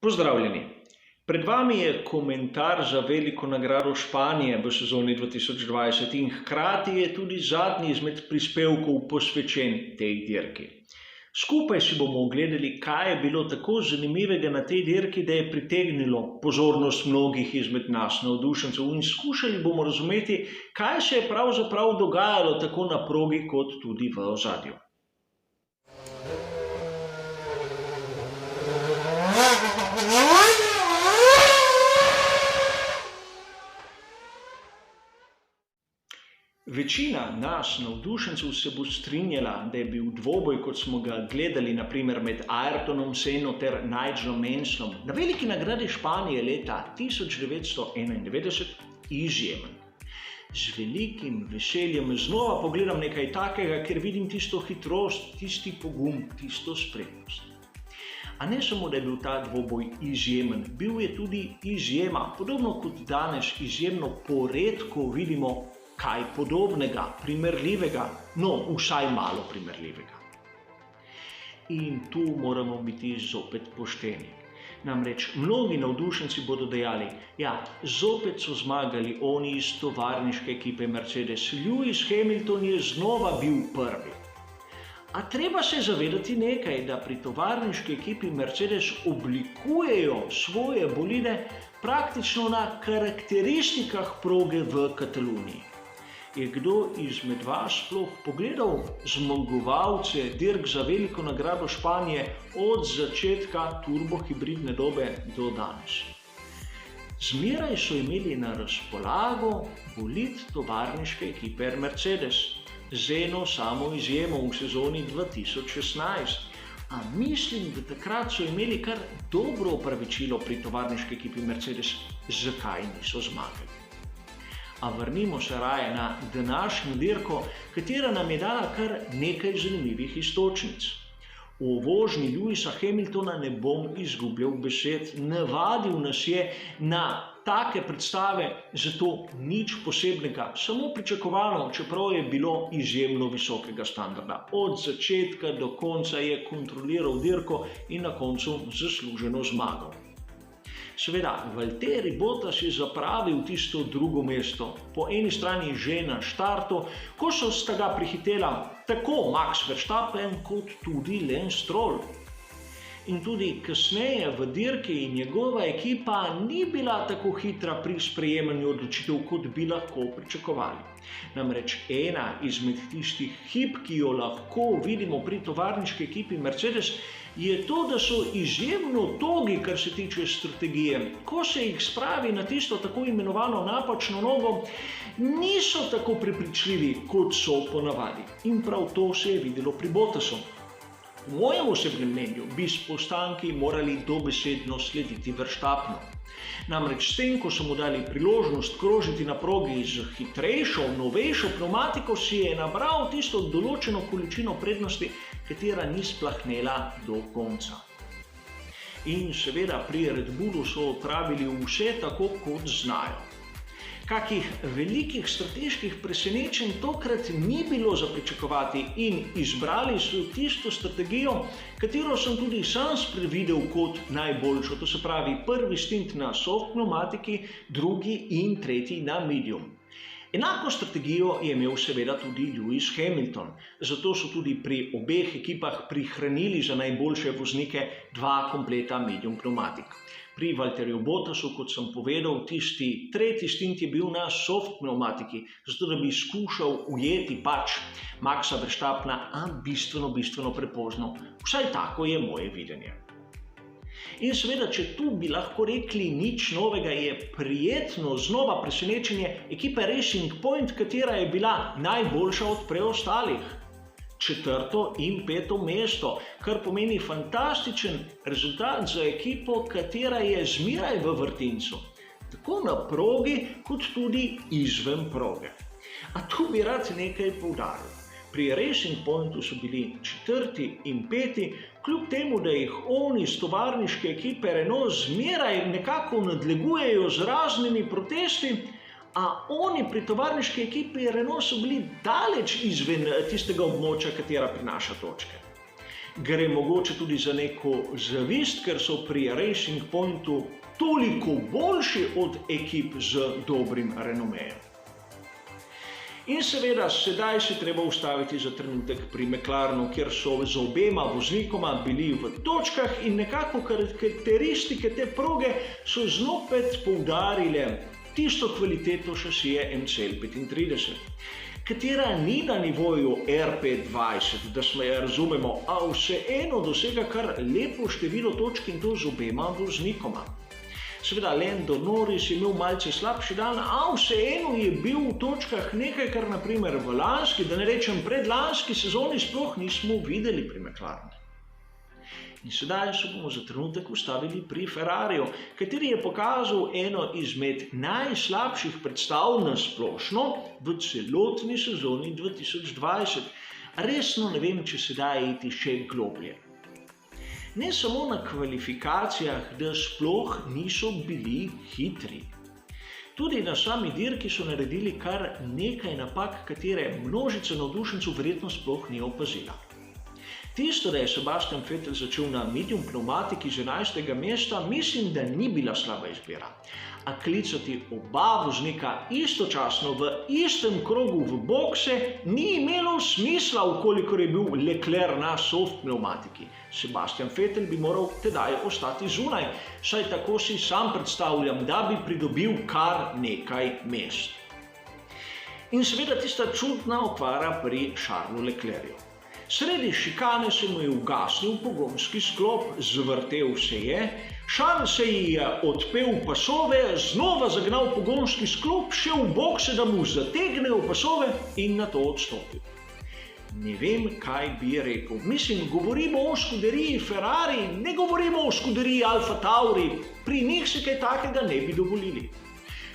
Pozdravljeni. Pred vami je komentar za veliko nagrado Španije v sezoni 2020 in hkrati je tudi zadnji izmed prispevkov posvečen tej dirki. Skupaj si bomo ogledali, kaj je bilo tako zanimivega na tej dirki, da je pritegnilo pozornost mnogih izmed nas navdušencev in skušali bomo razumeti, kaj se je pravzaprav dogajalo tako na progi kot tudi v ozadju. Večina nas navdušencev se bo strinjala, da je bil dvoboj, kot smo ga gledali naprimer med Ayrtonom Senno ter Nigelom Manselom na veliki nagradi Španije leta 1991 izjemen. Z velikim veseljem znova pogledam nekaj takega, ker vidim tisto hitrost, tisti pogum, tisto spretnost. A ne samo, da je bil ta dvoboj izjemen, bil je tudi izjema, podobno kot danes izjemno poredko vidimo kaj podobnega, primerljivega, no, vsaj malo primerljivega. In tu moramo biti zopet pošteni. Namreč mnogi navdušenci bodo dejali, ja, zopet so zmagali oni iz tovarniške ekipe Mercedes, Lewis Hamilton je znova bil prvi. A treba se zavedati nekaj, da pri tovarniški ekipi Mercedes oblikujejo svoje bolide praktično na karakteristikah proge v Kataloniji. Je kdo izmed vas sploh pogledal zmagovalce dirk za veliko nagrado Španije od začetka turbohibridne dobe do danes? Zmeraj so imeli na razpolago bolid tovarniške ekipe Mercedes, z eno samo izjemo v sezoni 2016. A mislim, da takrat so imeli kar dobro opravičilo pri tovarniški ekipi Mercedes, zakaj niso zmagali. A vrnimo se raje na današnjo dirko, katera nam je dala kar nekaj zanimivih iztočnic. O vožnji Lewisa Hamiltona ne bom izgubljal besed, navadil nas je na take predstave, zato nič posebnega, samo pričakovano, čeprav je bilo izjemno visokega standarda. Od začetka do konca je kontroliral dirko in na koncu zasluženo zmagal. Seveda, Valtteri Bottas je zapravil tisto drugo mesto, po eni strani že na štartu, ko so sta ga prihitela tako Max Verstappen kot tudi Lance Stroll. In tudi kasneje v dirki njegova ekipa ni bila tako hitra pri sprejemanju odločitev, kot bi lahko pričakovali. Namreč ena izmed tistih hib, ki jo lahko vidimo pri tovarniški ekipi Mercedes, je to, da so izjemno togi, kar se tiče strategije. Ko se jih spravi na tisto tako imenovano napačno nogo, niso tako prepričljivi, kot so ponavadi. In prav to se je videlo pri Bottasu. V mojem osebnem mnenju bi s postanki morali dobesedno slediti Verstappenu. Namreč s tem, ko so mu dali priložnost krožiti na progi z hitrejšo, novejšo pneumatiko, si je nabral tisto določeno količino prednosti, katera ni splahnela do konca. In seveda pri Red Bullu so opravili vse tako, kot znajo. Kakih velikih strateških presenečenj tokrat ni bilo za pričakovati in izbrali so tisto strategijo, katero sem tudi sam sprevidel kot najboljšo, to se pravi prvi stint na soft pneumatiki, drugi in tretji na medium. Enako strategijo je imel seveda tudi Lewis Hamilton, zato so tudi pri obeh ekipah prihranili za najboljše voznike dva kompleta medium pneumatik. Pri Valtteriju Bottasu, kot sem povedal, tisti tretji stint je bil na soft pneumatiki, zato da bi skušal ujeti Maxa Verstappena, a bistveno prepozno. Vsaj tako je moje videnje. In seveda, če tu bi lahko rekli nič novega, je prijetno znova presenečenje ekipe Racing Point, katera je bila najboljša od preostalih. 4. in 5. mesto, kar pomeni fantastičen rezultat za ekipo, katera je zmeraj v vrtincu, tako na progi, kot tudi izven proge. A tu bi rad nekaj poudaril. Pri Racing Pointu so bili 4. in 5., kljub temu, da jih oni iz tovarniške ekipe Renault zmeraj nekako nadlegujejo z raznimi protesti, a oni pri tovarniški ekipi Renault so bili daleč izven tistega območja, katera prinaša točke. Gre mogoče tudi za neko zavist, ker so pri Racing Pointu toliko boljši od ekip z dobrim renomejem. In seveda, sedaj se treba ustaviti za trenutek pri McLarenu, kjer so z obema voznikoma bili v točkah in nekako karakteristike te proge so zopet poudarile tisto kvaliteto šasije MCL35, katera ni na nivoju RP20, da smo jo razumemo, a vseeno dosega kar lepo število točk in to z obema voznikoma. Seveda, Lando Norris je imel malce slabši dan, a vseeno je bil v točkah nekaj, kar naprimer v lanski, da ne rečem predlanski sezoni sploh nismo videli pri McLarenu. In sedaj se bomo za trenutek ustavili pri Ferrariju, kateri je pokazal eno izmed najslabših predstav na splošno v celotni sezoni 2020. Resno ne vem, če se da iti še globlje. Ne samo na kvalifikacijah, da sploh niso bili hitri. Tudi na sami dirki so naredili kar nekaj napak, katere množica navdušencev verjetno sploh ni opazila. Tisto, da je Sebastian Vettel začel na medium pneumatiki z 11. mesta, mislim, da ni bila slaba izbira. A klicati oba voznika istočasno v istem krogu v bokse ni imelo smisla, ukolikor je bil Leclerc na soft pneumatiki. Sebastian Vettel bi moral tedaj ostati zunaj, saj tako si sam predstavljam, da bi pridobil kar nekaj mest. In seveda tista čudna okvara pri Charlesu Leclercu. Sredi šikane se mu je ugasnil pogonski sklop, zvrtel se je, Charles se je odpel pasove, znova zagnal pogonski sklop, šel v bokse, da mu zategnejo pasove in nato odstopil. Ne vem, kaj bi rekel. Mislim, govorimo o skuderiji Ferrari, ne govorimo o skuderiji Alfa Tauri, pri njih se kaj takega ne bi dovolili.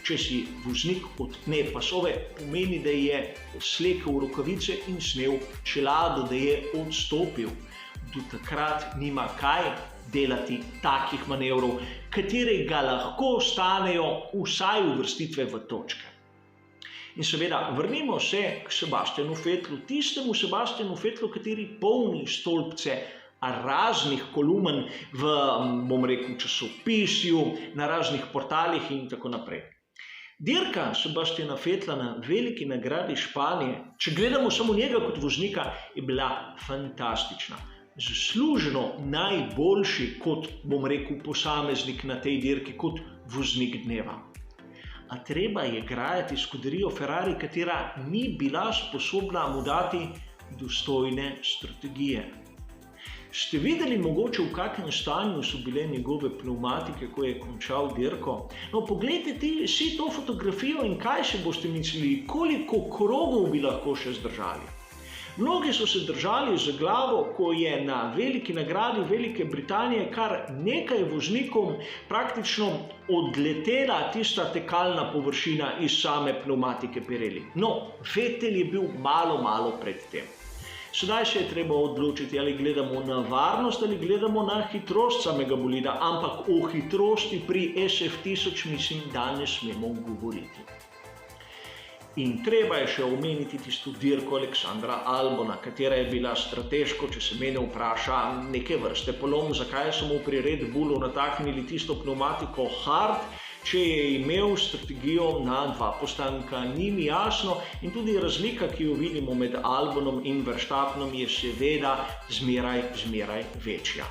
Če si voznik odpne pasove, pomeni, da je slekel rokavice in snel čelado, da je odstopil. Do takrat nima kaj delati takih manevrov, katerega lahko stanejo vsaj uvrstitve v točke. In seveda, vrnimo se k Sebastianu Vettlu, tistemu Sebastianu Vettlu, kateri polni stolpce raznih kolumen v, bom rekel, časopisju, na raznih portalih in tako naprej. Dirka Sebastiana Vettla na veliki nagradi Španije, če gledamo samo njega kot voznika, je bila fantastična. Zasluženo najboljši kot, bom rekel, posameznik na tej dirki, kot voznik dneva. A treba je grajati skuderijo Ferrari, katera ni bila sposobna mu dati dostojne strategije. Ste videli mogoče, v kakšnem stanju so bile njegove pneumatike, ko je končal dirko? No, poglejte si to fotografijo in kaj si boste mislili, koliko krogov bi lahko še zdržali. Mnogi so se držali za glavo, ko je na veliki nagradi Velike Britanije kar nekaj voznikom praktično odletela tista tekalna površina iz same pneumatike Pirelli. No, Vettel je bil malo pred tem. Sedaj se je treba odločiti, ali gledamo na varnost ali gledamo na hitrost samega bolida, ampak o hitrosti pri SF1000 mislim, da ne smemo govoriti. In treba je še omeniti tisto dirko Aleksandra Albona, katera je bila strateško, če se mene vpraša, neke vrste polom, zakaj so mu pri Red Bullu nataknili tisto pneumatiko hard, če je imel strategijo na dva postanka, ni mi jasno in tudi razlika, ki jo vidimo med Albonom in Verstappenom, je seveda zmeraj večja.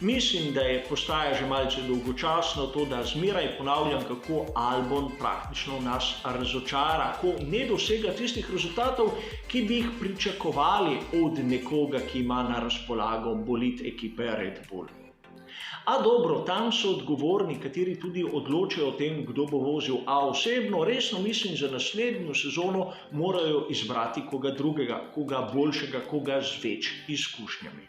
Mislim, da postaja že malce dolgočasno to, da zmeraj ponavljam, kako Albon praktično nas razočara, ko ne dosega tistih rezultatov, ki bi jih pričakovali od nekoga, ki ima na razpolago bolid ekipe Red Bull. A dobro, tam so odgovorni, kateri tudi odločajo o tem, kdo bo vozil. A osebno, resno mislim, za naslednjo sezono morajo izbrati koga drugega, koga boljšega, koga z več izkušnjami.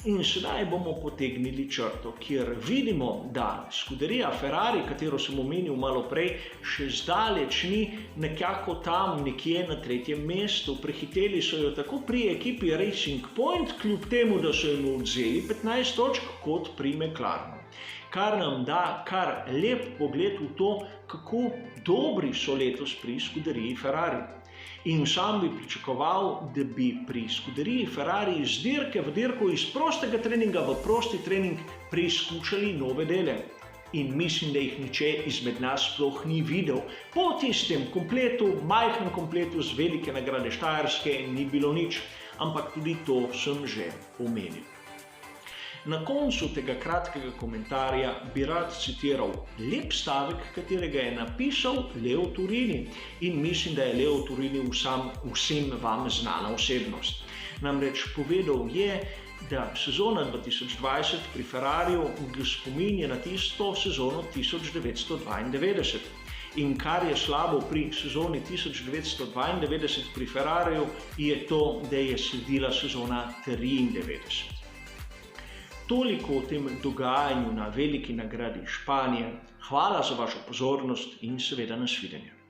In sedaj bomo potegnili črto, kjer vidimo, da skuderija Ferrari, katero sem omenil malo prej, še zdaleč ni nekako tam nekje na 3. mestu. Prehiteli so jo tako pri ekipi Racing Point, kljub temu, da so jim vzeli 15 točk, kot pri McLarenu. Kar nam da kar lep pogled v to, kako dobri so letos pri skuderiji Ferrari. In sam bi pričakoval, da bi pri skuderiji Ferrari iz dirke v dirko, iz prostega treninga v prosti trening preizkušali nove dele. In mislim, da jih niče izmed nas sploh ni videl. Po tistem kompletu, majhnem kompletu z velike nagrade Štajerske ni bilo nič, ampak tudi to sem že omenil. Na koncu tega kratkega komentarja bi rad citiral lep stavek, katerega je napisal Leo Turini. In mislim, da je Leo Turini vsem vam znana osebnost. Namreč povedal je, da sezona 2020 pri Ferrariju spominja na tisto sezono 1992. In kar je slabo pri sezoni 1992 pri Ferrariju, je to, da je sledila sezona 1993. Toliko o tem dogajanju na veliki nagradi Španije. Hvala za vašo pozornost in seveda nasvidenje.